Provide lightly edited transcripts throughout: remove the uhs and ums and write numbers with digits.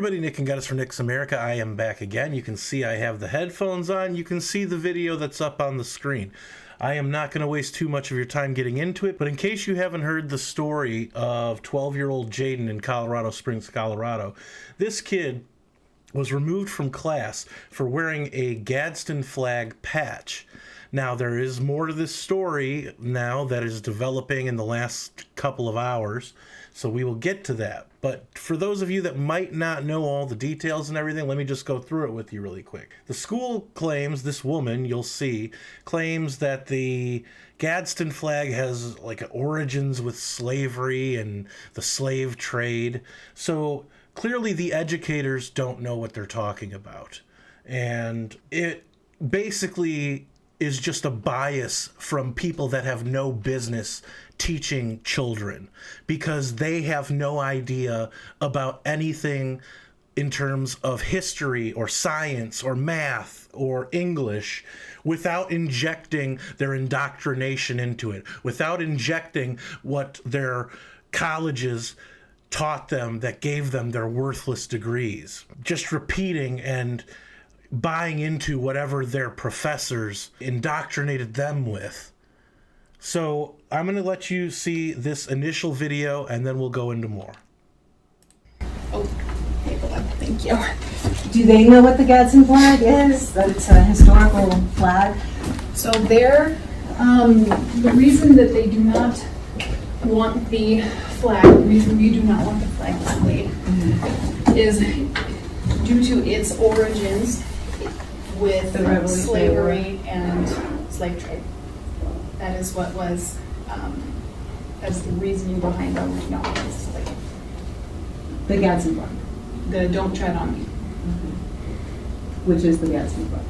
everybody, Nick and Gaddis from Nick's America. I am back again. You can see I have the headphones on. You can see the video that's up on the screen. I am not going to waste too much of your time getting into it, but in case you haven't heard the story of 12-year-old Jaiden in Colorado Springs, Colorado, this kid was removed from class for wearing a Gadsden flag patch. Now, there is more to this story now that is developing in the last couple of hours, so we will get to that. But for those of you that might not know all the details and everything, let me just go through it with you really quick. The school claims, this woman, you'll see, claims that the Gadsden flag has like origins with slavery and the slave trade. So clearly the educators don't know what they're talking about. And it basically is just a bias from people that have no business teaching children because they have no idea about anything in terms of history or science or math or English without injecting their indoctrination into it, without injecting what their colleges taught them that gave them their worthless degrees. Just repeating and buying into whatever their professors indoctrinated them with. So I'm going to let you see this initial video and then we'll go into more. Oh, hey, hold on. Thank you. Do they know what the Gadsden flag is? That it's a historical flag? So the reason that they do not want the flag, the reason we do not want the flag displayed is due to its origins with slavery and slave trade. That is what was, that's the reasoning behind why we're not displayed. The Gadsden flag. The Don't Tread on Me. Which is the Gadsden flag.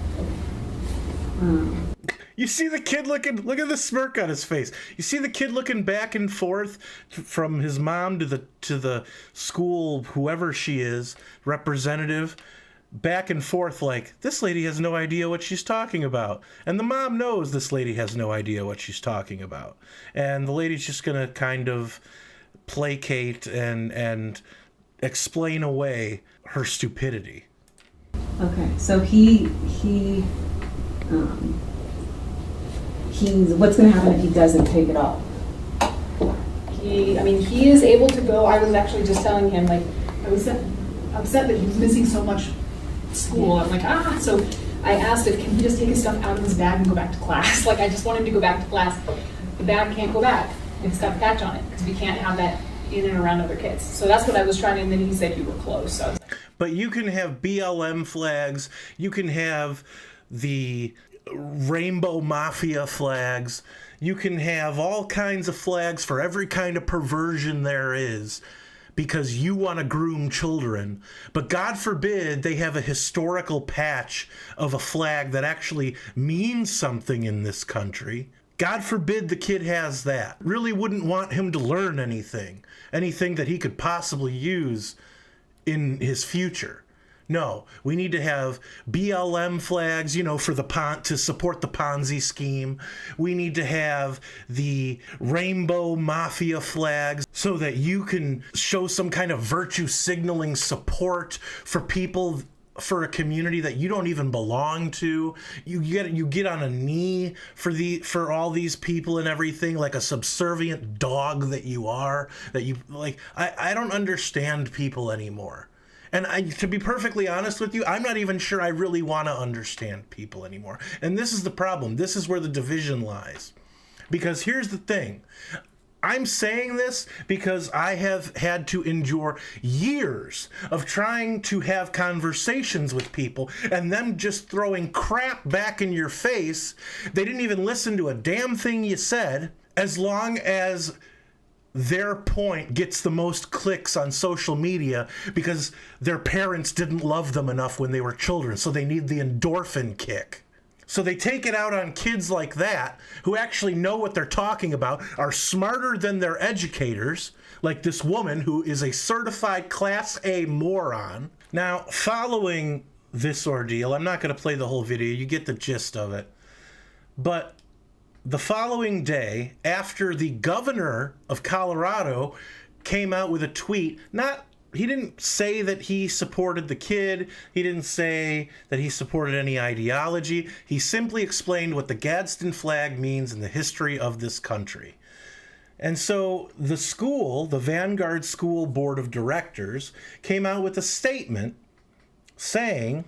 You see the kid look at the smirk on his face. You see the kid looking back and forth from his mom to the school, whoever she is, representative, back and forth like, this lady has no idea what she's talking about. And the mom knows this lady has no idea what she's talking about. And the lady's just going to kind of placate and explain away her stupidity. Okay, so he's what's going to happen if he doesn't take it off? He is able to go. I was actually just telling him, like, I was upset that he was missing so much school. I'm like, so I asked if can he just take his stuff out of his bag and go back to class. Like, I just want him to go back to class. The bag can't go back if it's got a patch on it because we can't have that in and around other kids. So that's what I was trying to, and then he said you were close. So I was like, but you can have BLM flags, you can have the Rainbow Mafia flags, you can have all kinds of flags for every kind of perversion there is, because you want to groom children. But God forbid they have a historical patch of a flag that actually means something in this country. God forbid the kid has that. Really wouldn't want him to learn anything that he could possibly use in his future. No, we need to have BLM flags, for to support the Ponzi scheme. We need to have the Rainbow Mafia flags so that you can show some kind of virtue signaling support for people, for a community that you don't even belong to. You get on a knee for all these people and everything, like a subservient dog that you are. I don't understand people anymore. And to be perfectly honest with you, I'm not even sure I really want to understand people anymore. And this is the problem. This is where the division lies. Because here's the thing. I'm saying this because I have had to endure years of trying to have conversations with people and them just throwing crap back in your face. They didn't even listen to a damn thing you said, as long as their point gets the most clicks on social media because their parents didn't love them enough when they were children, so they need the endorphin kick. So they take it out on kids like that who actually know what they're talking about, are smarter than their educators, like this woman who is a certified Class A moron. Now, following this ordeal, I'm not going to play the whole video, you get the gist of it, but the following day, after the governor of Colorado came out with a tweet, not say that he supported the kid. He didn't say that he supported any ideology. He simply explained what the Gadsden flag means in the history of this country. And so the school, the Vanguard School Board of Directors, came out with a statement saying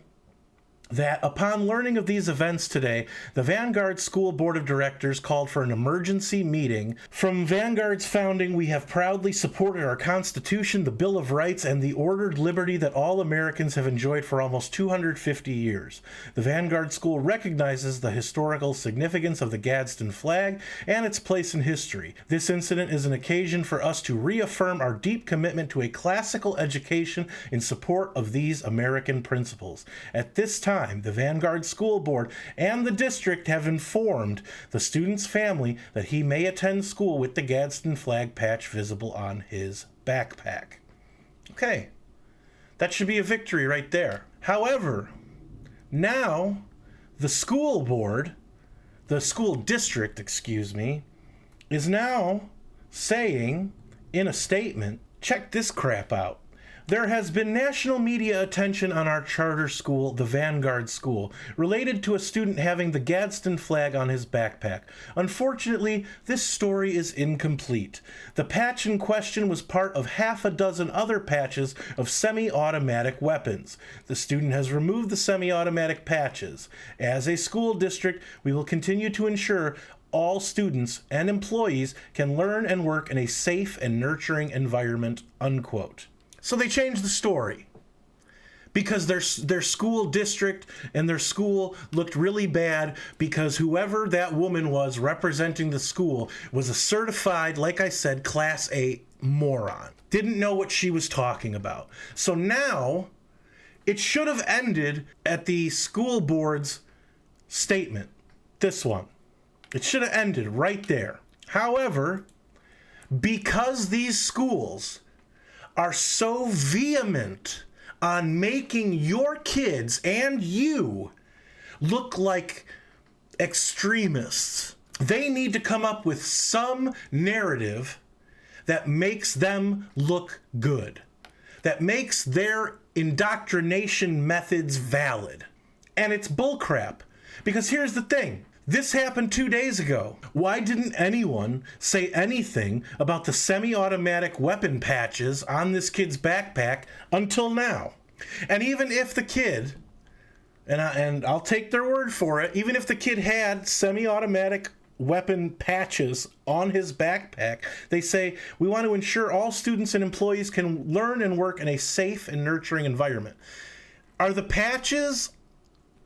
that upon learning of these events today, the Vanguard School Board of Directors called for an emergency meeting. From Vanguard's founding, we have proudly supported our Constitution, the Bill of Rights, and the ordered liberty that all Americans have enjoyed for almost 250 years. The Vanguard School recognizes the historical significance of the Gadsden flag and its place in history. This incident is an occasion for us to reaffirm our deep commitment to a classical education in support of these American principles. At this time, the Vanguard School Board and the district have informed the student's family that he may attend school with the Gadsden flag patch visible on his backpack. Okay, that should be a victory right there. However, now the school board, the school district, is now saying in a statement, check this crap out. There has been national media attention on our charter school, the Vanguard School, related to a student having the Gadsden flag on his backpack. Unfortunately, this story is incomplete. The patch in question was part of half a dozen other patches of semi-automatic weapons. The student has removed the semi-automatic patches. As a school district, we will continue to ensure all students and employees can learn and work in a safe and nurturing environment, unquote. So they changed the story because their school district and their school looked really bad because whoever that woman was representing the school was a certified, like I said, Class A moron. Didn't know what she was talking about. So now it should have ended at the school board's statement. This one. It should have ended right there. However, because these schools are so vehement on making your kids and you look like extremists, they need to come up with some narrative that makes them look good, that makes their indoctrination methods valid. And it's bullcrap. Because here's the thing. This happened 2 days ago. Why didn't anyone say anything about the semi-automatic weapon patches on this kid's backpack until now? And even if the kid, and I'll take their word for it, even if the kid had semi-automatic weapon patches on his backpack, they say, we want to ensure all students and employees can learn and work in a safe and nurturing environment. Are the patches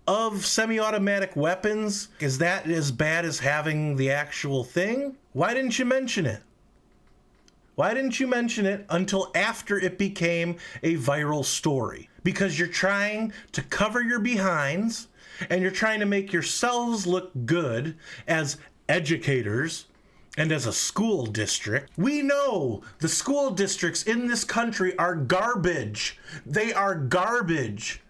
of semi-automatic weapons, is that as bad as having the actual thing? Why didn't you mention it? Why didn't you mention it until after it became a viral story? Because you're trying to cover your behinds and you're trying to make yourselves look good as educators and as a school district. We know the school districts in this country are garbage. They are garbage.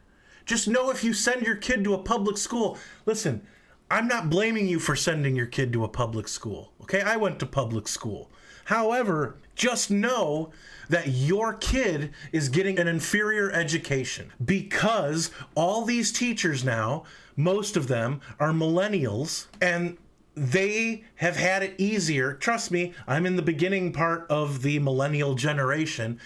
Just know if you send your kid to a public school, listen, I'm not blaming you for sending your kid to a public school, okay? I went to public school. However, just know that your kid is getting an inferior education because all these teachers now, most of them are millennials, and they have had it easier. Trust me, I'm in the beginning part of the millennial generation.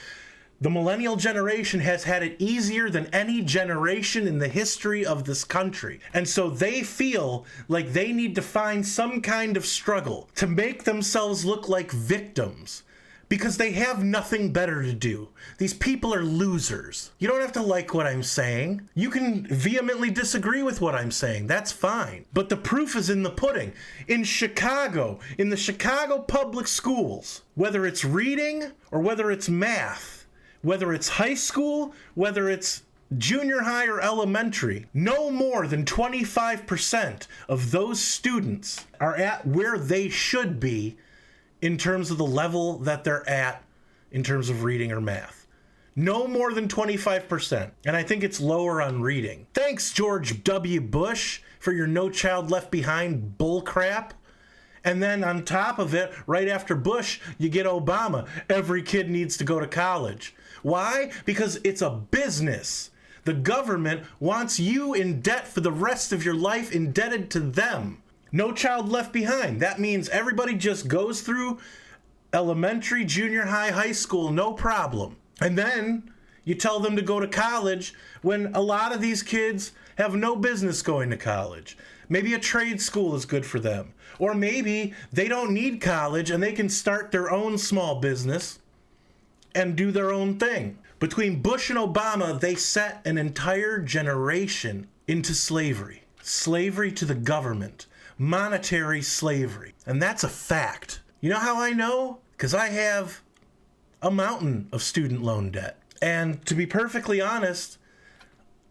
The millennial generation has had it easier than any generation in the history of this country. And so they feel like they need to find some kind of struggle to make themselves look like victims because they have nothing better to do. These people are losers. You don't have to like what I'm saying. You can vehemently disagree with what I'm saying. That's fine. But the proof is in the pudding. In Chicago, in the Chicago public schools, whether it's reading or whether it's math, whether it's high school, whether it's junior high or elementary, no more than 25% of those students are at where they should be in terms of the level that they're at in terms of reading or math. No more than 25%. And I think it's lower on reading. Thanks, George W. Bush, for your No Child Left Behind bullcrap. And then on top of it, right after Bush, you get Obama. Every kid needs to go to college. Why? Because it's a business. The government wants you in debt for the rest of your life, indebted to them. No child left behind. That means everybody just goes through elementary, junior high, high school, no problem. And then you tell them to go to college when a lot of these kids have no business going to college. Maybe a trade school is good for them. Or maybe they don't need college and they can start their own small business and do their own thing. Between Bush and Obama, they set an entire generation into slavery. Slavery to the government. Monetary slavery. And that's a fact. You know how I know? Because I have a mountain of student loan debt. And to be perfectly honest,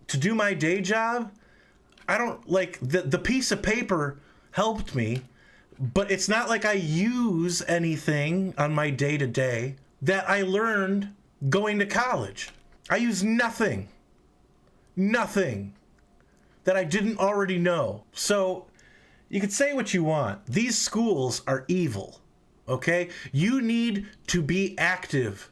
to do my day job, I don't like the piece of paper helped me, but it's not like I use anything on my day to day that I learned going to college. I use nothing that I didn't already know. So you could say what you want. These schools are evil, okay? You need to be active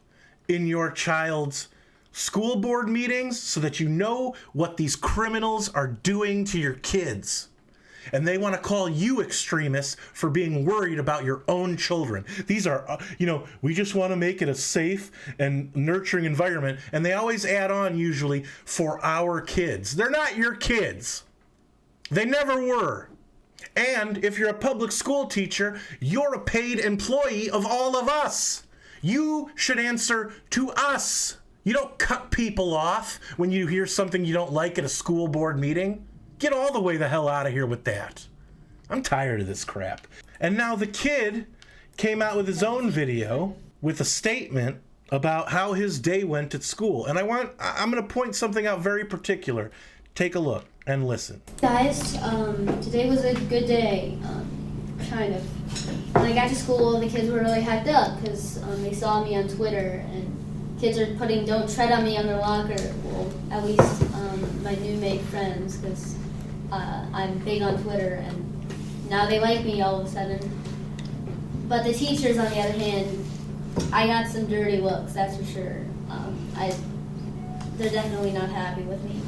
in your child's school board meetings so that you know what these criminals are doing to your kids. And they want to call you extremists for being worried about your own children. These are, we just want to make it a safe and nurturing environment. And they always add on, usually, for our kids. They're not your kids. They never were. And if you're a public school teacher, you're a paid employee of all of us. You should answer to us. You don't cut people off when you hear something you don't like at a school board meeting. Get all the way the hell out of here with that. I'm tired of this crap. And now the kid came out with his own video with a statement about how his day went at school. And I'm going to point something out very particular. Take a look and listen. Guys, today was a good day, kind of. When I got to school, the kids were really hyped up because they saw me on Twitter, and kids are putting "Don't tread on me" on their locker. Well, at least my new made friends, because I'm big on Twitter, and now they like me all of a sudden. But the teachers, on the other hand, I got some dirty looks, that's for sure. They're definitely not happy with me.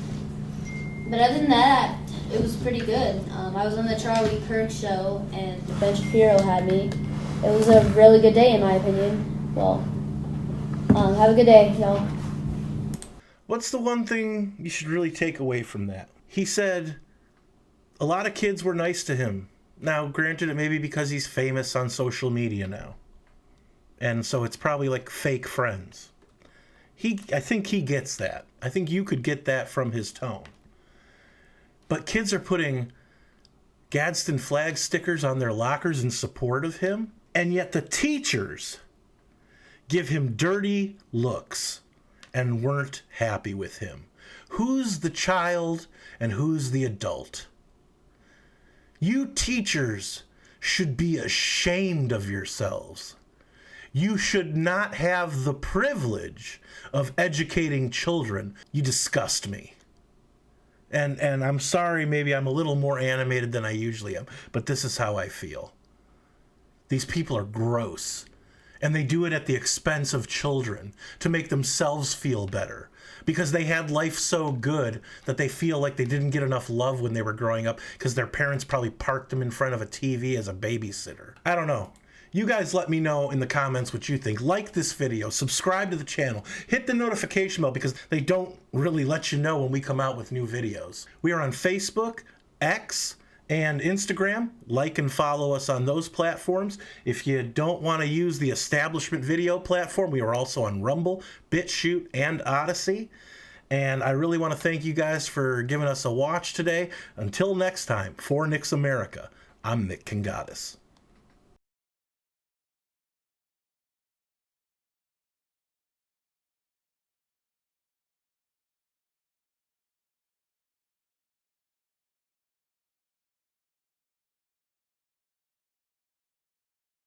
But other than that, it was pretty good. I was on the Charlie Kirk show, and Ben Shapiro had me. It was a really good day, in my opinion. Well, have a good day, y'all. What's the one thing you should really take away from that? He said a lot of kids were nice to him. Now, granted, it may be because he's famous on social media now. And so it's probably like fake friends. I think he gets that. I think you could get that from his tone. But kids are putting Gadsden flag stickers on their lockers in support of him, and yet the teachers give him dirty looks and weren't happy with him. Who's the child and who's the adult? You teachers should be ashamed of yourselves. You should not have the privilege of educating children. You disgust me. And I'm sorry, maybe I'm a little more animated than I usually am, but this is how I feel. These people are gross, and they do it at the expense of children to make themselves feel better because they had life so good that they feel like they didn't get enough love when they were growing up because their parents probably parked them in front of a TV as a babysitter. I don't know. You guys let me know in the comments what you think. Like this video, subscribe to the channel, hit the notification bell because they don't really let you know when we come out with new videos. We are on Facebook, X, and Instagram. Like and follow us on those platforms. If you don't want to use the establishment video platform, we are also on Rumble, BitChute, and Odyssey. And I really want to thank you guys for giving us a watch today. Until next time, for Nick's America, I'm Nick Kingadis.